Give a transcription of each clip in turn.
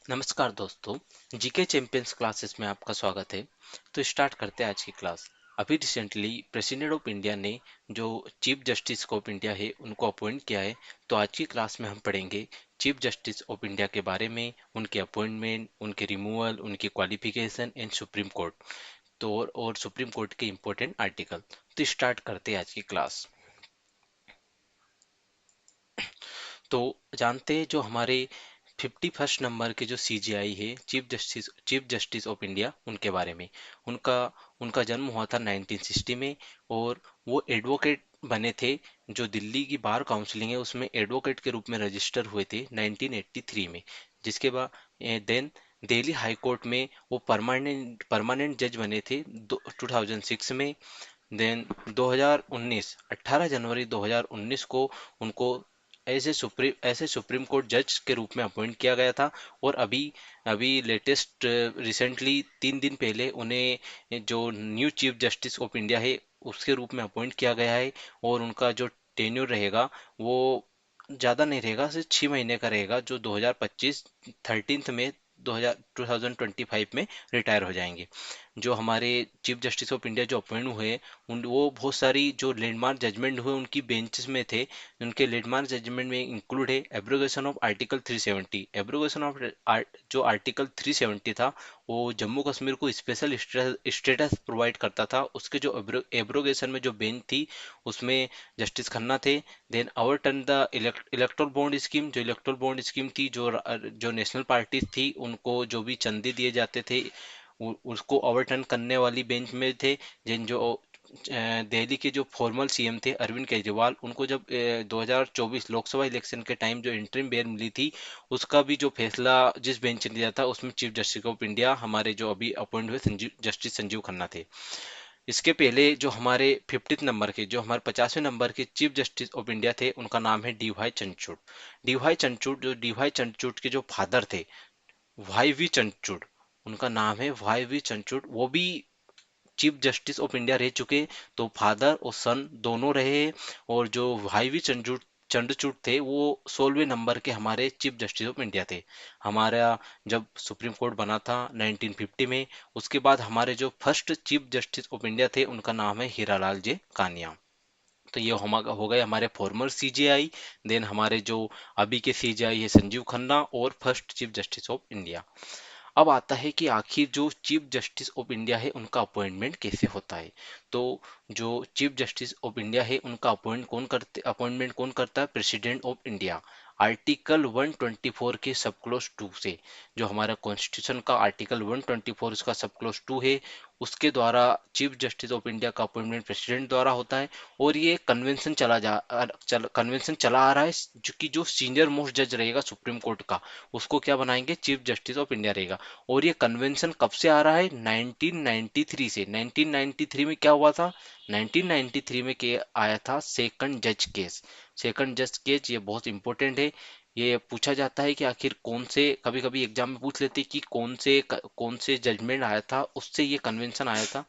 नमस्कार दोस्तों। GK champions classes में आपका स्वागत है। तो स्टार्ट करते हैं आज की क्लास। अभी रिसेंटली प्रेसिडेंट ऑफ इंडिया ने जो चीफ जस्टिस ऑफ इंडिया है उनको अपॉइंट किया है। तो आज की क्लास में हम पढ़ेंगे चीफ जस्टिस ऑफ इंडिया के बारे में, उनके अपॉइंटमेंट, उनके रिमूवल, उनकी क्वालिफिकेशन एंड सुप्रीम कोर्ट। तो और सुप्रीम कोर्ट के इम्पोर्टेंट आर्टिकल। तो स्टार्ट करते हैं आज की क्लास। तो जानते हैं जो हमारे 51st नंबर के जो सीजीआई है, चीफ जस्टिस ऑफ इंडिया, उनके बारे में। उनका उनका जन्म हुआ था 1960 में। और वो एडवोकेट बने थे। जो दिल्ली की बार काउंसिलिंग है उसमें एडवोकेट के रूप में रजिस्टर हुए थे 1983 में। जिसके बाद देन दिल्ली हाई कोर्ट में वो परमानेंट परमानेंट जज बने थे 2006 में। देन 2019 18 जनवरी 2019 को उनको ऐसे सुप्रीम कोर्ट जज के रूप में अपॉइंट किया गया था। और अभी अभी लेटेस्ट रिसेंटली 3 दिन पहले उन्हें जो new chief justice of India है उसके रूप में अपॉइंट किया गया है। और उनका जो टेन्योर रहेगा वो ज़्यादा नहीं रहेगा, सिर्फ 6 महीने का रहेगा, जो 2025 13 में 2025 में रिटायर हो जाएंगे। जो हमारे चीफ जस्टिस ऑफ इंडिया जो अपॉइंट हुए उन वो बहुत सारी जो लैंडमार्क जजमेंट हुए उनकी बेंचेस में थे। उनके लैंडमार्क जजमेंट में इंक्लूड है abrogation of article 370। Abrogation of जो आर्टिकल 370 था वो जम्मू कश्मीर को स्पेशल स्टेटस प्रोवाइड करता था। उसके जो एब्रोगेशन में जो बेंच थी उसमें जस्टिस खन्ना थे। Then overturn the electoral bond scheme, जो इलेक्टोरल बॉन्ड स्कीम थी, जो नेशनल पार्टीज थी उनको जो भी चंदे दिए जाते थे उसको ओवरटर्न करने वाली बेंच में थे। जिन जो दिल्ली के जो फॉर्मल सीएम थे अरविंद केजरीवाल, उनको जब 2024 लोकसभा इलेक्शन के टाइम जो इंटरिम बेल मिली थी उसका भी जो फैसला जिस बेंच ने दिया था उसमें चीफ जस्टिस ऑफ इंडिया हमारे जो अभी अपॉइंट हुए जस्टिस संजीव खन्ना थे। इसके पहले जो हमारे 50 नंबर के, जो हमारे 50वें नंबर के चीफ जस्टिस ऑफ इंडिया थे उनका नाम है D Y Chandrachud. D Y Chandrachud के जो फादर थे वाई वी चंद्रचूड़, उनका नाम है वाई वी चंद्रचूड़, वो भी चीफ जस्टिस ऑफ इंडिया रह चुके। तो फादर और सन दोनों रहे। और जो वाई वी चंद्रचूड़ थे वो 16वें नंबर के हमारे चीफ जस्टिस ऑफ इंडिया थे। हमारा जब सुप्रीम कोर्ट बना था 1950 में, उसके बाद हमारे जो first chief justice of India थे उनका नाम है हीरालाल जे कानिया। तो ये हो गए हमारे फॉर्मर सीजेआई। देन हमारे जो अभी के सीजेआई है संजीव खन्ना और first chief justice of India. अब आता है कि आखिर जो चीफ जस्टिस ऑफ इंडिया है उनका अपॉइंटमेंट कैसे होता है। तो जो चीफ जस्टिस ऑफ इंडिया है उनका अपॉइंटमेंट कौन करता है? President of India. आर्टिकल 124 के सब क्लोज 2 से, जो हमारा कॉन्स्टिट्यूशन का आर्टिकल 124 उसका सब क्लोज 2 है, उसके द्वारा चीफ जस्टिस ऑफ इंडिया का अपॉइंटमेंट प्रेसिडेंट द्वारा होता है। और ये कन्वेंशन चला आ रहा है, जो कि जो सीनियर मोस्ट जज रहेगा सुप्रीम कोर्ट का उसको क्या बनाएंगे? चीफ जस्टिस ऑफ इंडिया रहेगा। और ये कन्वेंशन कब से आ रहा है? 1993 से। 1993 में क्या हुआ था? 1993 में के आया था सेकंड जज केस। सेकंड जज केस ये बहुत इंपॉर्टेंट है। ये पूछा जाता है कि आखिर कौन से, कभी कभी एग्जाम में पूछ लेते हैं कि कौन से जजमेंट आया था उससे ये कन्वेंशन आया था।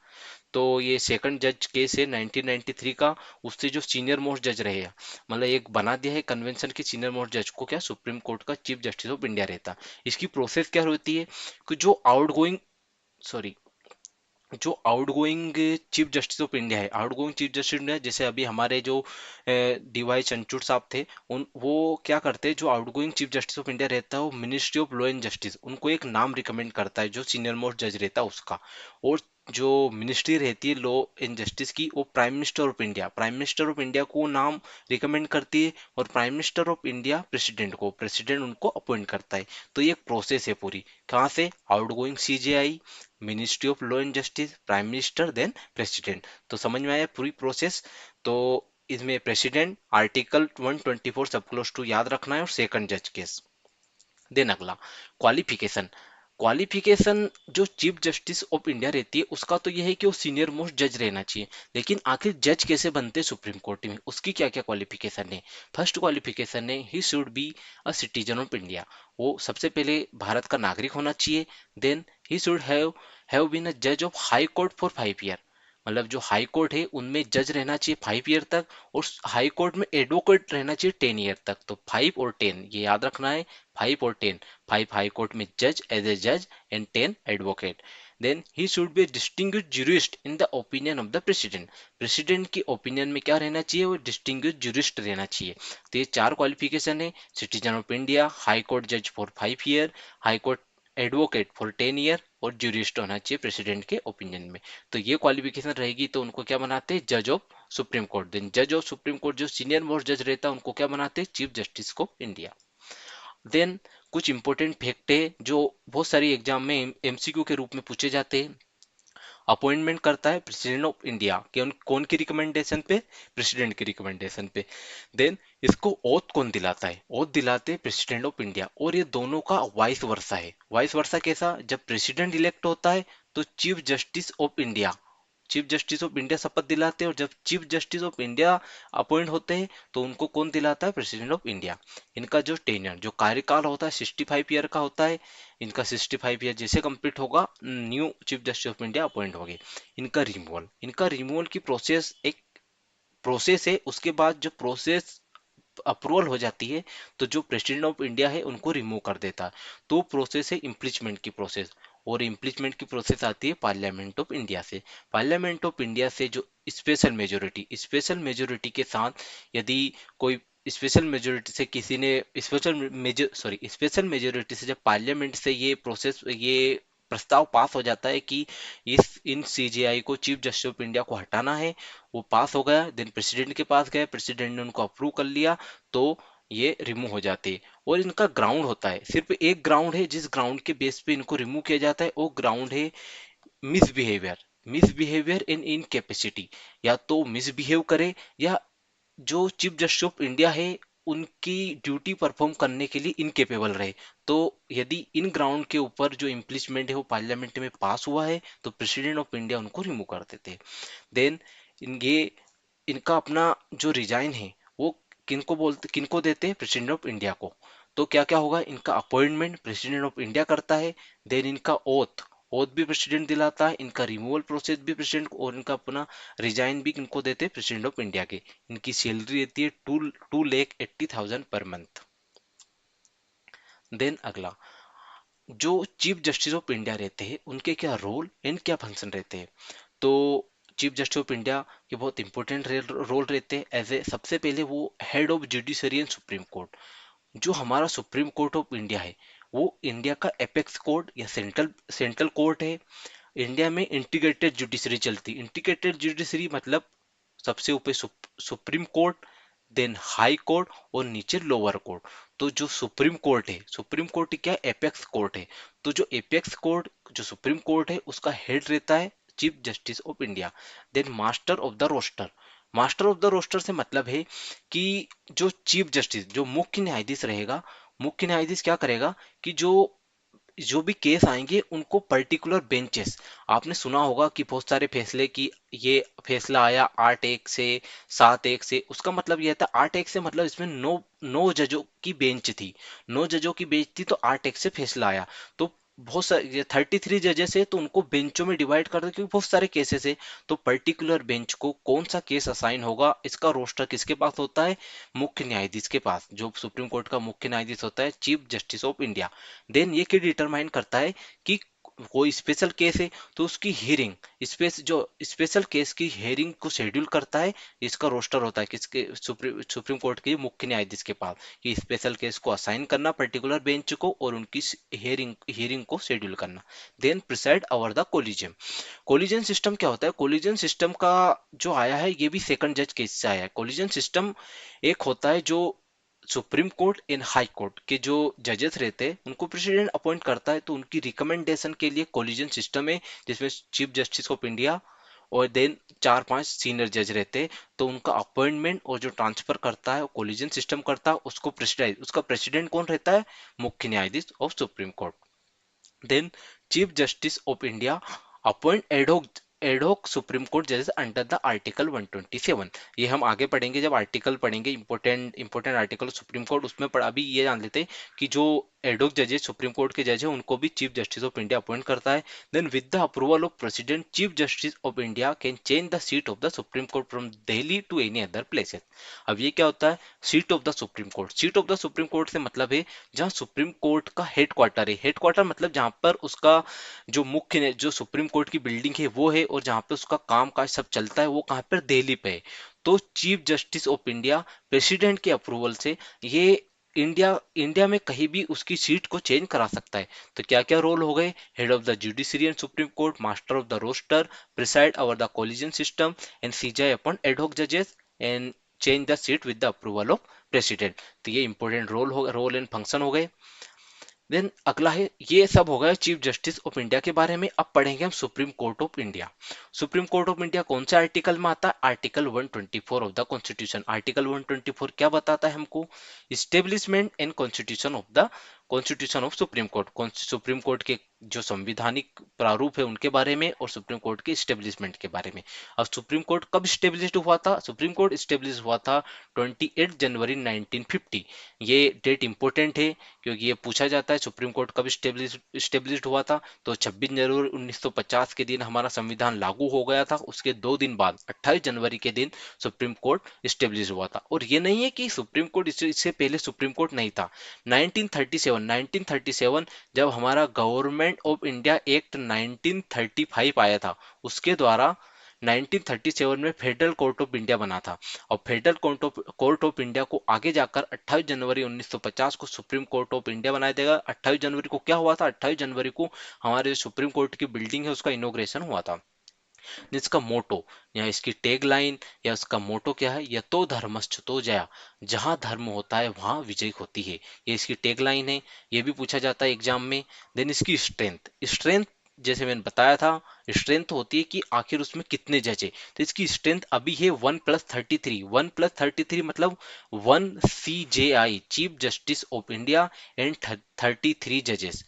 तो ये सेकंड जज केस है 1993 का। उससे जो सीनियर मोस्ट जज रहे हैं, मतलब एक बना दिया है कन्वेंशन के सीनियर मोस्ट जज को क्या? सुप्रीम कोर्ट का चीफ जस्टिस ऑफ इंडिया रहता। इसकी प्रोसेस क्या होती है कि जो आउटगोइंग सॉरी जो outgoing chief justice of India है, आउटगोइंग चीफ जस्टिस इंडिया, जैसे अभी हमारे जो डीवाई चंद्रचूड़ साहब थे, उन वो क्या करते हैं, जो outgoing chief justice of India रहता है वो ministry of law and justice उनको एक नाम रिकमेंड करता है जो सीनियर मोस्ट जज रहता है उसका। और जो मिनिस्ट्री रहती है लॉ एंड जस्टिस की वो प्राइम मिनिस्टर ऑफ इंडिया को नाम रिकमेंड करती है। और prime minister of India president उनको अपॉइंट करता है। तो ये एक प्रोसेस है पूरी। कहाँ से? Outgoing CJI, ministry of law and justice, prime minister, then president. तो समझ में आया पूरी प्रोसेस। तो इसमें प्रेसिडेंट, आर्टिकल 124 सब क्लोज टू याद रखना है, और सेकंड जज केस। देन अगला क्वालिफिकेशन। क्वालिफिकेशन जो चीफ जस्टिस ऑफ इंडिया रहती है उसका तो यह है कि वो सीनियर मोस्ट जज रहना चाहिए। लेकिन आखिर जज कैसे बनते हैं सुप्रीम कोर्ट में, उसकी क्या क्या क्वालिफिकेशन है? फर्स्ट क्वालिफिकेशन है he should be a citizen of India. वो सबसे पहले भारत का नागरिक होना चाहिए। Then he should have been a जज of high court for 5 year. मतलब जो हाई कोर्ट है उनमें जज रहना चाहिए 5 ईयर तक, और हाई कोर्ट में एडवोकेट रहना चाहिए 10 ईयर तक। तो 5 और 10 ये याद रखना है, 5 और 10। 5 हाई कोर्ट में जज एज ए जज and 10 advocate. Then he should be distinguish jurist in the opinion of the president. President की ओपिनियन में क्या रहना चाहिए, वो डिस्टिंग्विश जूरिस्ट रहना चाहिए। तो ये 4 क्वालिफिकेशन है, citizen of India, high court जज for 5 year, high court advocate for 10 year, और जूरिस्ट होना चाहिए प्रेसिडेंट के ओपिनियन में। तो ये क्वालिफिकेशन रहेगी तो उनको क्या बनाते हैं, जज ऑफ सुप्रीम कोर्ट। देन जज ऑफ सुप्रीम कोर्ट जो सीनियर मोस्ट जज रहता है उनको क्या बनाते हैं, chief justice of India. Then कुछ इंपॉर्टेंट फैक्ट है जो बहुत सारी एग्जाम में एमसीक्यू के रूप में पूछे जाते हैं। अपॉइंटमेंट करता है प्रेसिडेंट ऑफ इंडिया के कौन की रिकमेंडेशन पे, प्रेसिडेंट की रिकमेंडेशन पे। देन इसको ओथ कौन दिलाता है, ओथ दिलाते हैं प्रेसिडेंट ऑफ इंडिया। और ये दोनों का वाइस वर्सा है। वाइस वर्सा कैसा, जब प्रेसिडेंट इलेक्ट होता है तो chief justice of India, chief justice of India शपथ दिलाते हैं, और जब chief justice of India appoint होते हैं तो उनको कौन दिलाता है, प्रेसिडेंट ऑफ इंडिया। इनका जो टेन्योर जो कार्यकाल होता है 65 ईयर का होता है। इनका 65 ईयर जैसे कंप्लीट होगा, new chief justice of India appoint होंगे। इनका रिमूवल की प्रोसेस एक प्रोसेस है। उसके बाद जो प्रोसेस अप्रूवल हो जाती है तो जो प्रेसिडेंट ऑफ इंडिया है उनको रिमूव कर देता है। तो प्रोसेस है इम्पीचमेंट की प्रोसेस। और इम्पीचमेंट की प्रोसेस आती है पार्लियामेंट ऑफ इंडिया से। पार्लियामेंट ऑफ इंडिया से जो स्पेशल मेजोरिटी के साथ, यदि कोई स्पेशल मेजोरिटी से किसी ने स्पेशल मेजोरिटी से जब पार्लियामेंट से ये प्रस्ताव पास हो जाता है कि इन सीजेआई को, चीफ जस्टिस ऑफ इंडिया को हटाना है, वो पास हो गया, देन प्रेसिडेंट के पास गए, प्रेसिडेंट ने उनको अप्रूव कर लिया, तो ये रिमूव हो जाते हैं। और इनका ग्राउंड होता है, सिर्फ एक ग्राउंड है जिस ग्राउंड के बेस पे इनको रिमूव किया जाता है, वो ग्राउंड है मिसबिहेवियर। मिसबिहेवियर इन इनकेपेसिटी, या तो मिसबिहेव करे, या जो चीफ जस्टिस ऑफ इंडिया है उनकी ड्यूटी परफॉर्म करने के लिए इनकेपेबल रहे। तो यदि इन ग्राउंड के ऊपर जो इम्प्लीचमेंट है वो पार्लियामेंट में पास हुआ है तो प्रेसिडेंट ऑफ इंडिया उनको रिमूव कर देते हैं। देन ये इनका अपना जो रिजाइन है वो किनको देते हैं, प्रेसिडेंट ऑफ इंडिया को। तो क्या क्या होगा, इनका अपॉइंटमेंट प्रेसिडेंट ऑफ इंडिया करता है। देन इनका ओथ ओथ भी प्रेसिडेंट दिलाता है, इनका रिमूवल प्रोसेस भी प्रेसिडेंट, और इनका अपना रिजाइन भी किनको देते हैं, प्रेसिडेंट ऑफ इंडिया के। इनकी सैलरी रहती है 2,80,000 पर मंथ। देन अगला, जो चीफ जस्टिस ऑफ इंडिया रहते हैं उनके क्या रोल एंड क्या फंक्शन रहते हैं। तो चीफ जस्टिस ऑफ इंडिया के बहुत इंपॉर्टेंट रोल रहते हैं। एज ए सबसे पहले वो head of judiciary and supreme court. जो हमारा सुप्रीम कोर्ट ऑफ इंडिया है वो इंडिया का एपेक्स कोर्ट या सेंट्रल सेंट्रल कोर्ट है। इंडिया में इंटीग्रेटेड जुडिशरी चलती। इंटीग्रेटेड जुडिशरी मतलब सबसे ऊपर supreme court, then high court, और नीचे लोअर कोर्ट। तो जो सुप्रीम कोर्ट है, सुप्रीम कोर्ट क्या है, एपेक्स कोर्ट है। तो जो एपेक्स कोर्ट, जो सुप्रीम कोर्ट है उसका हेड रहता है chief justice of India. Then master of the roster. Master of the roster से मतलब है कि जो चीफ जस्टिस, जो मुख्य न्यायाधीश रहेगा, मुख्य न्यायाधीश क्या करेगा कि जो जो भी केस आएंगे उनको पर्टिकुलर बेंचेस, आपने सुना होगा कि बहुत सारे फैसले की ये फैसला आया 8-1 से, 7-1 से। उसका मतलब ये था 8-1 से मतलब इसमें नौ नौ जजों की बेंच थी, 9 जजों की बेंच थी, तो 8-1 से फैसला आया। तो बहुत सारे 33 जजेस है तो उनको बेंचों में डिवाइड कर दो, क्योंकि बहुत सारे केसेस है। तो पर्टिकुलर बेंच को कौन सा केस असाइन होगा, इसका रोस्टर किसके पास होता है, मुख्य न्यायाधीश के पास। जो सुप्रीम कोर्ट का मुख्य न्यायाधीश होता है chief justice of India. Then ये क्या डिटरमाइन करता है कि कोई स्पेशल केस है तो उसकी हियरिंग, जो स्पेशल केस की हियरिंग को शेड्यूल करता है। इसका रोस्टर होता है किसके, सुप्रीम कोर्ट के मुख्य न्यायाधीश के पास, कि स्पेशल केस को असाइन करना पर्टिकुलर बेंच को और उनकी हियरिंग को शेड्यूल करना। Then preside over the collegium. Collegium system क्या होता है, कोलिजन सिस्टम का जो आया है ये भी सेकंड जज केस से आया है। कोलिजन सिस्टम एक होता है जो supreme court and high court के जो जजेस रहते हैं उनको प्रेसिडेंट अपॉइंट करता है, तो उनकी रिकमेंडेशन के लिए कोलिजन सिस्टम है, जिसमें चीफ जस्टिस ऑफ इंडिया और देन 4-5 सीनियर जज रहते हैं। तो उनका अपॉइंटमेंट और जो ट्रांसफर करता है वो कोलिजन सिस्टम करता है, उसका प्रेसिडेंट कौन रहता है, मुख्य न्यायाधीश of supreme court. Then chief justice of India appoint ad hoc supreme court जजेस अंडर द आर्टिकल 127। ये हम आगे पढ़ेंगे, जब आर्टिकल पढ़ेंगे, important important article supreme court उसमें अभी ये जान लेते हैं कि जो एडोक जजेस, सुप्रीम कोर्ट के जज है, उनको भी chief justice of India appoint करता है। Then with the approval of president, chief justice of India can change the seat of the supreme court from Delhi to any other places. अब ये क्या होता है, seat of the supreme court? Seat of the supreme court से मतलब है जहां supreme court का हेड क्वार्टर है। हेड क्वार्टर मतलब जहां पर उसका जो मुख्य जो सुप्रीम कोर्ट की बिल्डिंग है वो है, और जहां पे उसका काम काज सब चलता है वो कहाँ पर, दिल्ली पे है। तो chief justice of India president के अप्रूवल से ये इंडिया इंडिया में कहीं भी उसकी सीट को चेंज करा सकता है। तो क्या क्या रोल हो गए, head of the judiciary and supreme court, master of the roster, preside over the collegium system and CJI upon ad hoc जजेस and change the seat with the approval of president. तो ये इंपॉर्टेंट रोल एंड फंक्शन हो गए। Then अगला है, ये सब हो गया चीफ जस्टिस ऑफ इंडिया के बारे में। अब पढ़ेंगे हम supreme court of India. Supreme court of India कौन से आर्टिकल में आता है? Article 124 of the constitution. Article 124 क्या बताता है हमको? Establishment and constitution of the constitution of supreme court. Supreme court के जो संविधानिक प्रारूप है उनके बारे में, और सुप्रीम कोर्ट के स्टेब्लिशमेंट के बारे में। अब सुप्रीम कोर्ट कब स्टेब्लिश हुआ था? सुप्रीम कोर्ट स्टेब्लिश हुआ था 28 जनवरी 1950। ये डेट इंपॉर्टेंट है क्योंकि ये पूछा जाता है सुप्रीम कोर्ट कब स्टेब्लिश हुआ था। तो 26 जनवरी 1950 के दिन हमारा संविधान लागू हो गया था। उसके 2 दिन बाद 28 जनवरी के दिन सुप्रीम कोर्ट स्टेब्लिश हुआ था। और ये नहीं है कि सुप्रीम कोर्ट इससे पहले सुप्रीम कोर्ट नहीं था। 1937 जब हमारा गवर्नमेंट ऑफ इंडिया एक्ट 1935 आया था, उसके द्वारा 1937 में फेडरल कोर्ट ऑफ इंडिया बना था। और फेडरल कोर्ट ऑफ इंडिया को आगे जाकर 28 जनवरी 1950 को सुप्रीम कोर्ट ऑफ इंडिया बनाया देगा। 28 जनवरी को क्या हुआ था? 28 जनवरी को हमारे सुप्रीम कोर्ट की बिल्डिंग है उसका इनॉग्रेशन हुआ था, जिसका मोटो या इसकी टैग लाइन या उसका मोटो क्या है? यतो धर्मश्च जया। जहां धर्म होता है वहां विजय होती है, ये इसकी टैग लाइन है। ये भी पूछा जाता है एग्जाम में। देन इसकी स्ट्रेंथ, स्ट्रेंथ जैसे मैंने बताया था, स्ट्रेंथ होती है कि आखिर उसमें कितने जज है। तो इसकी स्ट्रेंथ अभी है 1+33। 1+33 मतलब 1 CJI, chief justice of India and 33 जजेस।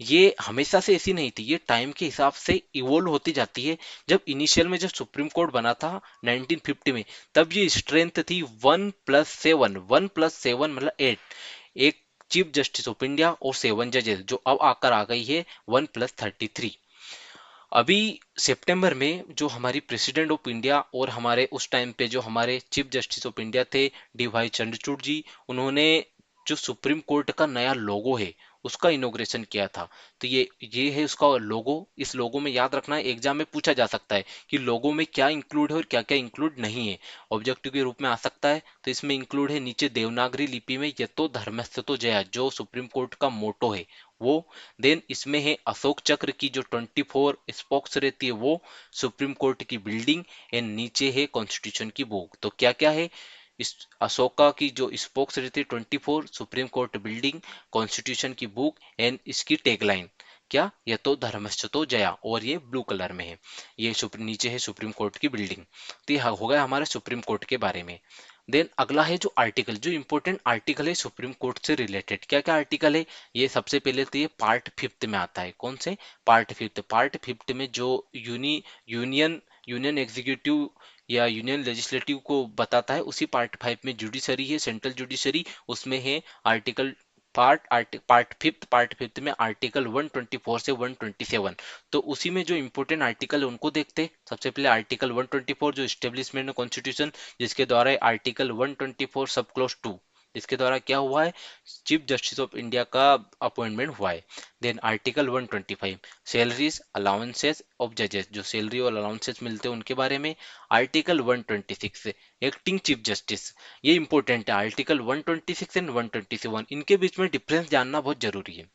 ये हमेशा से ऐसी नहीं थी, ये टाइम के हिसाब से इवोल्व होती जाती है। जब इनिशियल में जब सुप्रीम कोर्ट बना था 1950 में, तब ये स्ट्रेंथ थी 1+7। 1+7 मतलब 8। एक चीफ जस्टिस ऑफ इंडिया और 7 जजेस, जो अब आकर आ गई है 1+33। अभी सितंबर में जो हमारी प्रेसिडेंट ऑफ इंडिया और हमारे उस टाइम पे जो हमारे चीफ जस्टिस ऑफ इंडिया थे डीवाई चंद्रचूड़ जी, उन्होंने जो सुप्रीम कोर्ट का नया लोगो है उसका इनॉग्रेशन किया था। तो ये है उसका लोगो। इस लोगो में याद रखना है, एग्जाम में पूछा जा सकता है कि लोगो में क्या इंक्लूड है और क्या क्या इंक्लूड नहीं है। ऑब्जेक्टिव के रूप में आ सकता है। तो इसमें इंक्लूड है नीचे देवनागरी लिपि में यतो धर्मस्य तो जया, जो सुप्रीम कोर्ट का मोटो है वो। देन इसमें है अशोक चक्र की जो 24 स्पोक्स रहती है वो, सुप्रीम कोर्ट की बिल्डिंग, एंड नीचे है कॉन्स्टिट्यूशन की बुक। तो क्या क्या है? इस अशोका की जो स्पोक्स रहती है 24, सुप्रीम कोर्ट बिल्डिंग, कॉन्स्टिट्यूशन की बुक एंड इसकी टैगलाइन क्या? ये तो धर्मश्च तो जया, और ये ब्लू कलर में है। ये नीचे है सुप्रीम कोर्ट की बिल्डिंग। तो ये हो गया हमारे सुप्रीम कोर्ट के बारे में। देन अगला है जो आर्टिकल, जो इंपॉर्टेंट आर्टिकल है सुप्रीम कोर्ट से रिलेटेड। क्या क्या आर्टिकल है? ये सबसे पहले तो ये पार्ट 5 में आता है। कौन से? पार्ट 5 में जो यूनियन यूनियन एग्जीक्यूटिव या यूनियन लेजिस्लेटिव को बताता है, उसी पार्ट 5 में जुडिशरी है, सेंट्रल जुडिशरी, उसमें है आर्टिकल पार्ट 5 में आर्टिकल 124 से 127। तो उसी में जो इंपॉर्टेंट आर्टिकल है उनको देखते हैं। सबसे पहले आर्टिकल 124 जो स्टेब्लिशमेंट कॉन्स्टिट्यूशन, जिसके द्वारा आर्टिकल 124 सब क्लोज 2, इसके द्वारा क्या हुआ है? चीफ जस्टिस ऑफ इंडिया का अपॉइंटमेंट हुआ है। Then article 125 salaries allowances of जजेस, जो सैलरी और अलाउंसेस मिलते हैं उनके बारे में। आर्टिकल 126 एक्टिंग चीफ जस्टिस, ये इंपॉर्टेंट है। आर्टिकल 126 एंड 127, इनके बीच में डिफरेंस जानना बहुत जरूरी है।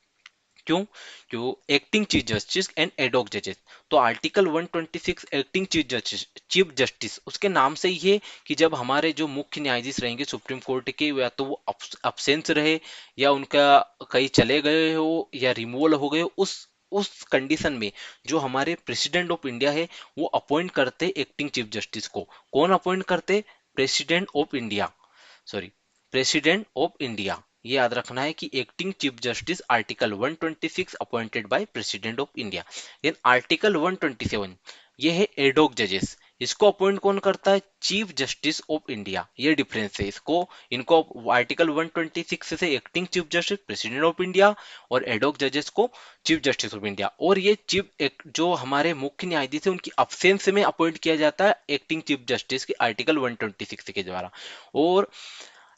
क्यों? क्यों? Acting chief justice and ad hoc जजेस। तो आर्टिकल 126 एक्टिंग चीफ जस्टिस उसके नाम से ही है कि जब हमारे जो मुख्य न्यायाधीश रहेंगे सुप्रीम कोर्ट के, या तो वो अब्सेंस रहे, या उनका कहीं चले गए हो, या रिमूवल हो गए हो, उस कंडीशन में जो हमारे प्रेसिडेंट ऑफ इंडिया है वो अपॉइंट करते एक्टिंग चीफ जस्टिस को। कौन अपॉइंट करते? President of India, sorry, president of India. ये याद रखना है कि acting chief justice article 126 appointed by president of India. Then article 127 ये है एडोक जजेस। इसको अपॉइंट कौन करता है? Chief justice of India. ये डिफरेंस है। इसको इनको आर्टिकल 126 से acting chief justice president of India, और एडोक जजेस को चीफ जस्टिस ऑफ इंडिया। और ये जो हमारे मुख्य न्यायाधीश है उनकी अब्सेंस में अपॉइंट किया जाता है एक्टिंग चीफ जस्टिस की आर्टिकल 126 के द्वारा। और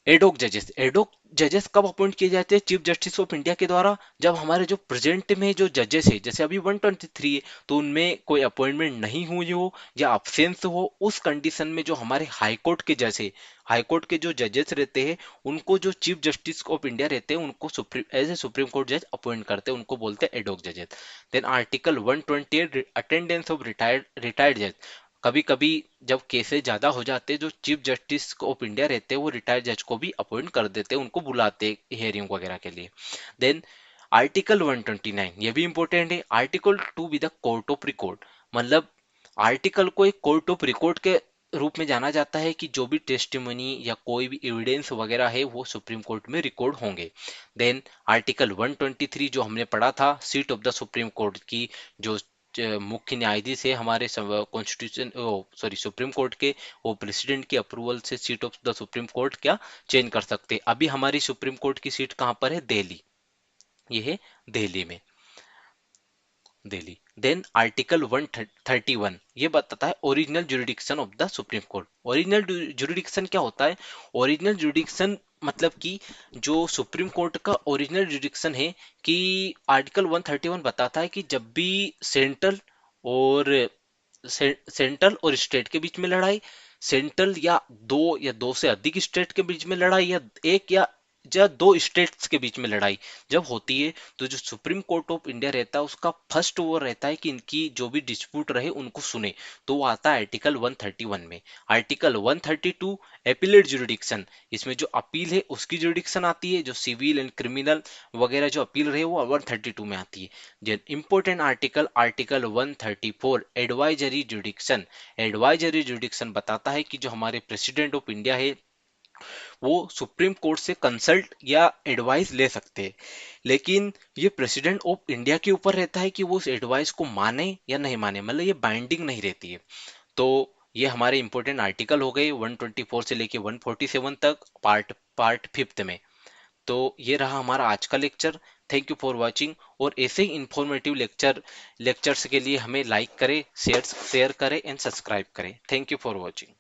एडोक जजेस कब अपॉइंट किए जाते हैं चीफ जस्टिस ऑफ इंडिया के द्वारा? जब हमारे जो प्रेजेंट में जो जजेस है, जैसे अभी 123 है, तो उनमें कोई अपॉइंटमेंट नहीं हुई हो या अब्सेंस हो, उस कंडीशन में जो हमारे हाई कोर्ट के जज है, हाई कोर्ट के जो जजेस रहते हैं, उनको जो चीफ जस्टिस ऑफ इंडिया रहते हैं उनको supreme as a supreme court जज अपॉइंट करते हैं, उनको बोलते हैं एडोक जजेस। Then article 128 attendance of retired जज। कभी कभी जब केसेस ज्यादा हो जाते हैं, जो चीफ जस्टिस ऑफ इंडिया रहते हैं वो रिटायर्ड जज को भी अपॉइंट कर देते हैं, उनको बुलाते हैं हियरिंग वगैरह के लिए। देन आर्टिकल 129, ये भी इंपॉर्टेंट है। Article to be the court of record, मतलब आर्टिकल को एक कोर्ट ऑफ रिकॉर्ड के रूप में जाना जाता है कि जो भी टेस्टिमनी या कोई भी एविडेंस वगैरह है वो सुप्रीम कोर्ट में रिकॉर्ड होंगे। देन आर्टिकल 123 जो हमने पढ़ा था, seat of the supreme court की, जो मुख्य न्यायाधीश है हमारे कॉन्स्टिट्यूशन सॉरी सुप्रीम कोर्ट के, वो प्रेसिडेंट की अप्रूवल से seat of the supreme court क्या चेंज कर सकते हैं। अभी हमारी सुप्रीम कोर्ट की सीट कहाँ पर है? दिल्ली। ये है दिल्ली में, दिल्ली। देन आर्टिकल 131 ये बताता है original jurisdiction of the supreme court. Original jurisdiction क्या होता है? ओरिजिनल जुरिडिक्शन मतलब कि जो सुप्रीम कोर्ट का ओरिजिनल जुरिडिक्शन है, कि आर्टिकल 131 बताता है कि जब भी सेंट्रल और सेंट्रल और स्टेट के बीच में लड़ाई, सेंट्रल या दो से अधिक स्टेट के बीच में लड़ाई, या एक या दो स्टेट्स के बीच में लड़ाई जब होती है, तो जो सुप्रीम कोर्ट ऑफ इंडिया रहता है उसका फर्स्ट वो रहता है कि इनकी जो भी डिस्प्यूट रहे उनको सुने। तो वो आता है आर्टिकल 131 में। आर्टिकल 132 एपिलेट जुरिडिक्शन, इसमें जो अपील है उसकी जुरिडिक्शन आती है, जो सिविल एंड क्रिमिनल वगैरह जो अपील रहे वो 132 में आती है। Important article, article 134 advisory जुडिक्शन। Advisory जुडिक्शन बताता है कि जो हमारे प्रेसिडेंट ऑफ इंडिया है वो सुप्रीम कोर्ट से कंसल्ट या एडवाइस ले सकते हैं, लेकिन ये प्रेसिडेंट ऑफ इंडिया के ऊपर रहता है कि वो उस एडवाइस को माने या नहीं माने, मतलब ये बाइंडिंग नहीं रहती है। तो ये हमारे इंपॉर्टेंट आर्टिकल हो गए 124 से लेके 147 तक, पार्ट पार्ट फिफ्थ में। तो ये रहा हमारा आज का lecture. Thank you for watching. और ऐसे ही इंफॉर्मेटिव लेक्चर्स के लिए हमें लाइक करें, शेयर करें एंड सब्सक्राइब करें। Thank you for watching.